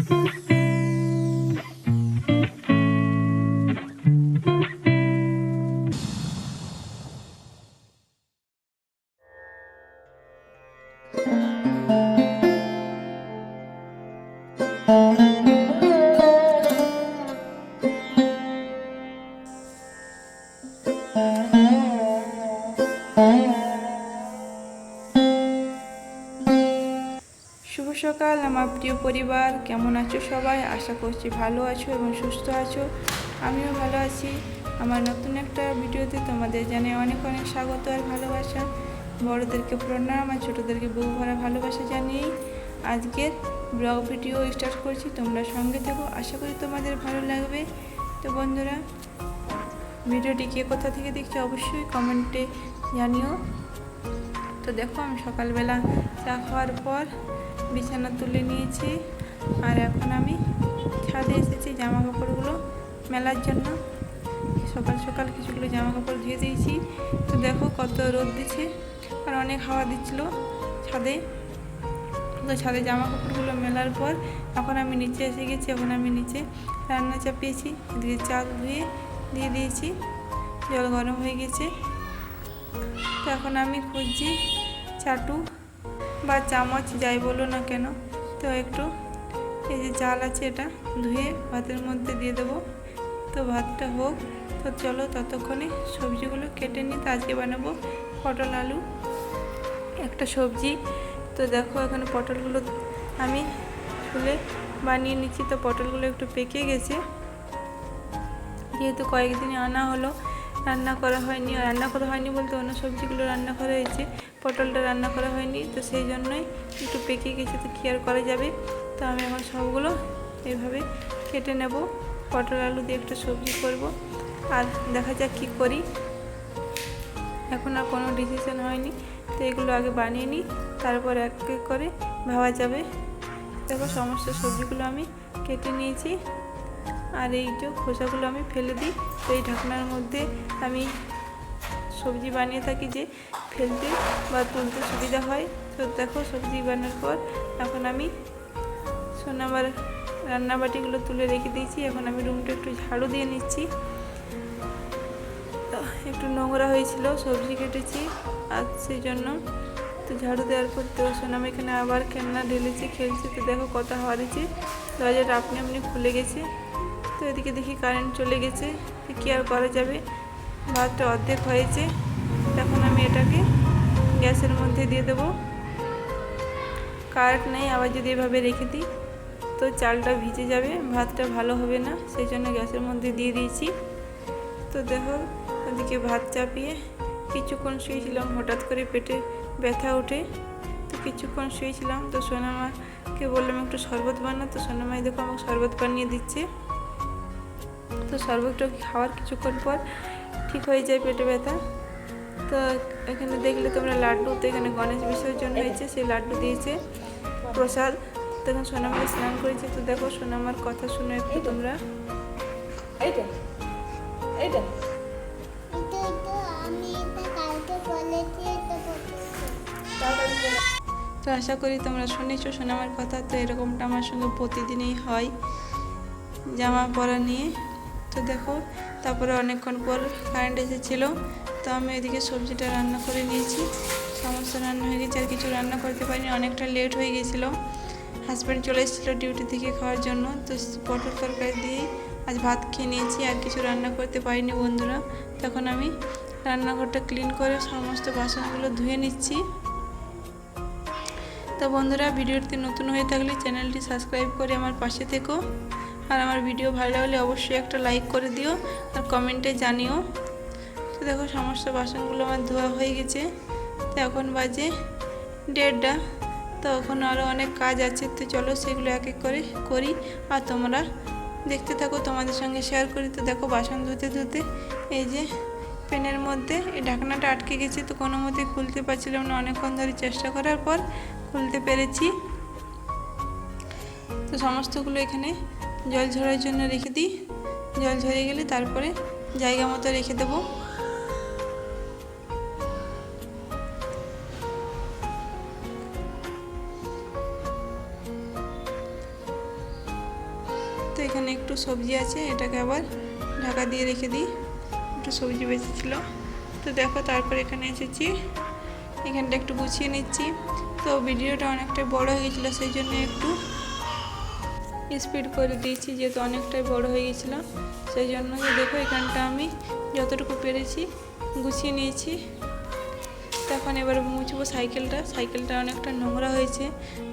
শুভ সকাল আমার প্রিয় পরিবার, কেমন আছো সবাই? আশা করছি ভালো আছো এবং সুস্থ আছো। আমিও ভালো আছি। আমার নতুন একটা ভিডিওতে তোমাদের জানাই অনেক অনেক স্বাগত আর ভালোবাসা। বড়োদেরকে প্রণাম আর ছোটোদেরকে বুক ভরা ভালোবাসা জানিয়েই আজকের ব্লগ ভিডিও স্টার্ট করছি। তোমরা সঙ্গে থেকো, আশা করি তোমাদের ভালো লাগবে। তো বন্ধুরা, ভিডিওটি কে কোথা থেকে দেখছো অবশ্যই কমেন্টে জানিও। তো দেখো, আমি সকালবেলা চা খাওয়ার পর বিছানা তুলে নিয়েছি আর এখন আমি ছাদে এসেছি জামা কাপড়গুলো মেলার জন্য। সকাল সকাল কিছুগুলো জামা কাপড় ধুয়ে দিয়েছি। তো দেখো কত রোদ দিচ্ছে আর অনেক হাওয়া দিচ্ছিল ছাদে। তো ছাদে জামা কাপড়গুলো মেলার পর এখন আমি নিচে এসে গেছি। এখন আমি নিচে রান্না চাপিয়েছি, এদিকে চাল ধুয়ে দিয়ে দিয়েছি, জল গরম হয়ে গেছে। তো এখন আমি খুঁজছি চাটু বা চামচ, যাই বলো না কেন। তো একটু এই যে চাল আছে এটা ধুয়ে ভাতের মধ্যে দিয়ে দেবো। তো ভাতটা হোক, তো চলো ততক্ষণে সবজিগুলো কেটে নিই। তো আজকে বানাবো পটল আলু একটা সবজি। তো দেখো এখানে পটলগুলো আমি ছুলে বানিয়ে নিচ্ছি। তো পটলগুলো একটু পেকে গেছে, যেহেতু কয়েকদিনে আনা হলো, রান্না করা হয়নি বলতে অন্য সবজিগুলো রান্না করা হয়েছে, পটলটা রান্না করা হয়নি। তো সেই জন্যই একটু পেকে গেছে, তো কী আর করা যাবে। তো আমি এখন সবগুলো এইভাবে কেটে নেব। পটল আলু দিয়ে একটু সবজি করব আর দেখা যাক কী করি। এখন আর কোনো ডিসিশন হয়নি, তো এগুলো আগে বানিয়ে নিই, তারপর এক এক করে ভাবা যাবে। দেখো সমস্ত সবজিগুলো আমি কেটে নিয়েছি আর এই যে খোসাগুলো আমি ফেলে দিই। তো এই ঢাকনার মধ্যে আমি সবজি বানিয়ে থাকি যে ফেলতে বা তুলতে সুবিধা হয়। তো দেখো সবজি বানানোর পর এখন আমি সোনামার রান্নাবাটিগুলো তুলে রেখে দিয়েছি। এখন আমি রুমটা একটু ঝাড়ু দিয়ে নিচ্ছি। তো একটু নোংরা হয়েছিল, সবজি কেটেছি আর সেই জন্য। তো ঝাড়ু দেওয়ার পর তো সোনাম এখানে আবার খেলনা ঢেলেছে, খেলছে। তো দেখো কত হাওয়া দিচ্ছে, দরজাটা আপনি আপনি খুলে গেছে। তো এদিকে দেখি কারেন্ট চলে গেছে, তো কী আর করা যাবে। ভাতটা অর্ধেক হয়েছে, তখন আমি এটাকে গ্যাসের মধ্যে দিয়ে দেবো। কারেন্ট নেই, আবার যদি এভাবে রেখে দিই তো চালটা ভিজে যাবে, ভাতটা ভালো হবে না, সেই জন্য গ্যাসের মধ্যে দিয়ে দিয়েছি। তো দেখো ওদিকে ভাত চাপিয়ে কিছুক্ষণ শুয়েছিলাম, হঠাৎ করে পেটে ব্যথা ওঠে। তো কিছুক্ষণ শুয়েছিলাম, তো সোনামাকে বললাম একটু শরবত বানা। তো সোনামাই দেখো আমাকে শরবত বানিয়ে দিচ্ছে। তো শরবতটা খাওয়ার কিছুক্ষণ পর ঠিক হয়ে যায় পেটে ব্যথা। তো এখানে দেখলে তোমরা লাড্ডু, তো এখানে গণেশ বিসর্জন হয়েছে, সেই লাড্ডু দিয়েছে প্রসাদ। তো এখন সোনামাকে স্নান করেছে। তো দেখো সোনামার কথা শুনে একটু তোমরা। তো আশা করি তোমরা শুনেছো সোনামার কথা। তো এরকমটা আমার সঙ্গে প্রতিদিনই হয় জামা পরা নিয়ে। তো দেখো তারপরে অনেকক্ষণ পর কারেন্ট এসেছিলো, তো আমি এদিকে সবজিটা রান্না করে নিয়েছি। সমস্ত রান্না হয়ে গেছে, আর কিছু রান্না করতে পারিনি, অনেকটা লেট হয়ে গেছিলো। হাজব্যান্ড চলে এসেছিলো ডিউটি থেকে খাওয়ার জন্য। তো পটল তরকারি দিয়েই আজ ভাত খেয়ে নিয়েছি, আর কিছু রান্না করতে পারিনি বন্ধুরা। তখন আমি রান্নাঘরটা ক্লিন করে সমস্ত বাসনগুলো ধুয়ে নিচ্ছি। তো বন্ধুরা, ভিডিওটি নতুন হয়ে থাকলে চ্যানেলটি সাবস্ক্রাইব করে আমার পাশে থেকো। আর আমার ভিডিও ভালো লাগলে অবশ্যই একটা লাইক করে দিও আর কমেন্টে জানিও। তো দেখো সমস্ত বাসনগুলো আমার ধোয়া হয়ে গেছে। তো এখন বাজে 1:30। তো এখন আরও অনেক কাজ আছে, তো চলো সেগুলো এক এক করে করি আর তোমরা দেখতে থাকো, তোমাদের সঙ্গে শেয়ার করি। তো দেখো বাসন ধুতে ধুতে এই যে পেনের মধ্যে এই ঢাকনাটা আটকে গেছে, তো কোনো মতে খুলতে পারছিলাম না। অনেকক্ষণ ধরে চেষ্টা করার পর খুলতে পেরেছি। তো সমস্তগুলো এখানে জল ঝরার জন্য রেখে দিই, জল ঝরে গেলে তারপরে জায়গা মতো রেখে দেবো। তো এখানে একটু সবজি আছে, এটাকে আবার ঢাকা দিয়ে রেখে দিই, একটু সবজি বেঁচেছিল। তো দেখো তারপর এখানে এসেছি, এখানটা একটু গুছিয়ে নিচ্ছি। তো ভিডিওটা অনেকটাই বড় হয়ে গেছিলো, সেই জন্য একটু স্পিড করে দিয়েছি, যেহেতু অনেকটাই বড় হয়ে গেছিলো সেই জন্য। দেখো এখানটা আমি যতটুকু পেরেছি গুছিয়ে নিয়েছি। তখন এবার মুছবো সাইকেলটা অনেকটা নোংরা হয়েছে।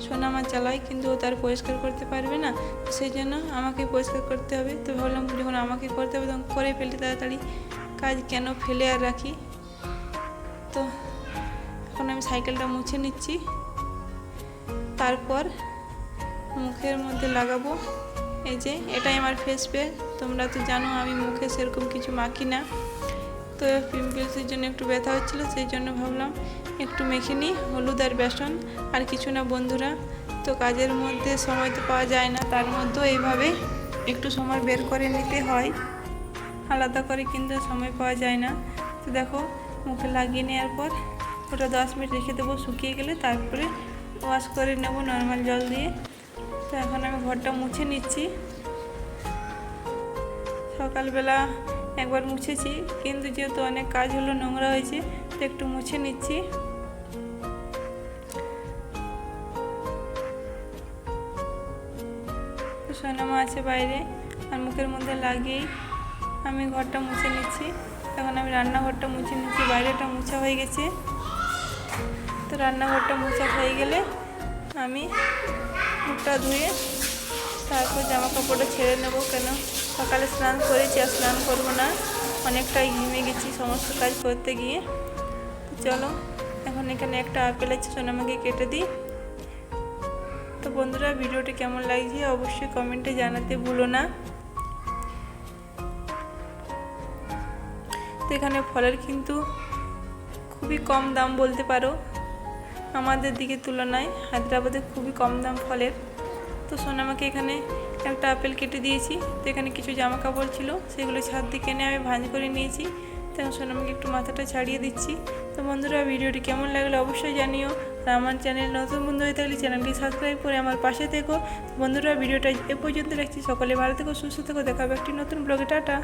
সোনা আমার চালায়, কিন্তু ও তার পরিষ্কার করতে পারবে না, সেই জন্য আমাকে পরিষ্কার করতে হবে। তো ভাবলাম যখন আমাকে করতে হবে তখন করে ফেলি তাড়াতাড়ি, কাজ কেন ফেলে আর রাখি। তো এখন আমি সাইকেলটা মুছে নিচ্ছি, তারপর মুখের মধ্যে লাগাবো। এই যে এটাই আমার ফেস প্যাক, তোমরা তো জানো আমি মুখে সেরকম কিছু মাখি না। তো পিম্পলসের জন্য একটু ব্যথা হচ্ছিলো, সেই জন্য ভাবলাম একটু মেখে নিই, হলুদ আর বেসন, আর কিছু না বন্ধুরা। তো কাজের মধ্যে সময় তো পাওয়া যায় না, তার মধ্যেও এইভাবে একটু সময় বের করে নিতে হয়, আলাদা করে কিন্তু সময় পাওয়া যায় না। তো দেখো মুখে লাগিয়ে নেওয়ার পর ওটা 10 মিনিট রেখে দেবো, শুকিয়ে গেলে তারপরে ওয়াশ করে নেব নর্মাল জল দিয়ে। তো এখন আমি ঘরটা মুছে নিচ্ছি। সকালবেলা একবার মুছেছি, কিন্তু যেহেতু অনেক কাজ হলো নোংরা হয়েছে, তো একটু মুছে নিচ্ছি। সোনামা আছে বাইরে, আর মুখের মধ্যে লাগিয়েই আমি ঘরটা মুছে নিচ্ছি। এখন আমি রান্নাঘরটা মুছে নিচ্ছি, বাইরেটা মুছা হয়ে গেছে। তো রান্নাঘরটা মুছা হয়ে গেলে আমি মুখটা ধুয়ে তারপর জামা কাপড়টা ছেড়ে নেব, কেন সকালে স্নান করেছি আর স্নান করবো না, অনেকটাই ঘেমে গেছি সমস্ত কাজ করতে গিয়ে। চলো এখন এখানে একটা আপেল আছে, সোনামাকে কেটে দিই। তো বন্ধুরা ভিডিওটি কেমন লাগছে অবশ্যই কমেন্টে জানাতে ভুলো না। তো এখানে ফলের কিন্তু খুবই কম দাম বলতে পারো, আমাদের দিকে তুলনায় হায়দ্রাবাদে খুবই কম দাম ফলের। তো সোনামাকে এখানে একটা আপেল কেটে দিয়েছি। তো এখানে কিছু জামা কাপড় ছিল, সেগুলো ছাদ থেকে এনে আমি ভাঁজ করে নিয়েছি। তখন সোনামাকে একটু মাথাটা ছাড়িয়ে দিচ্ছি। তো বন্ধুরা ভিডিওটি কেমন লাগলো অবশ্যই জানিও, আর আমার চ্যানেল নতুন বন্ধু হয়ে থাকলে চ্যানেলটি সাবস্ক্রাইব করে আমার পাশে থেকো। বন্ধুরা ভিডিওটা এ পর্যন্ত রাখছি, সকলে ভালো থেকো, সুস্থ থেকো, দেখা হবে একটি নতুন ব্লগে, টাটা।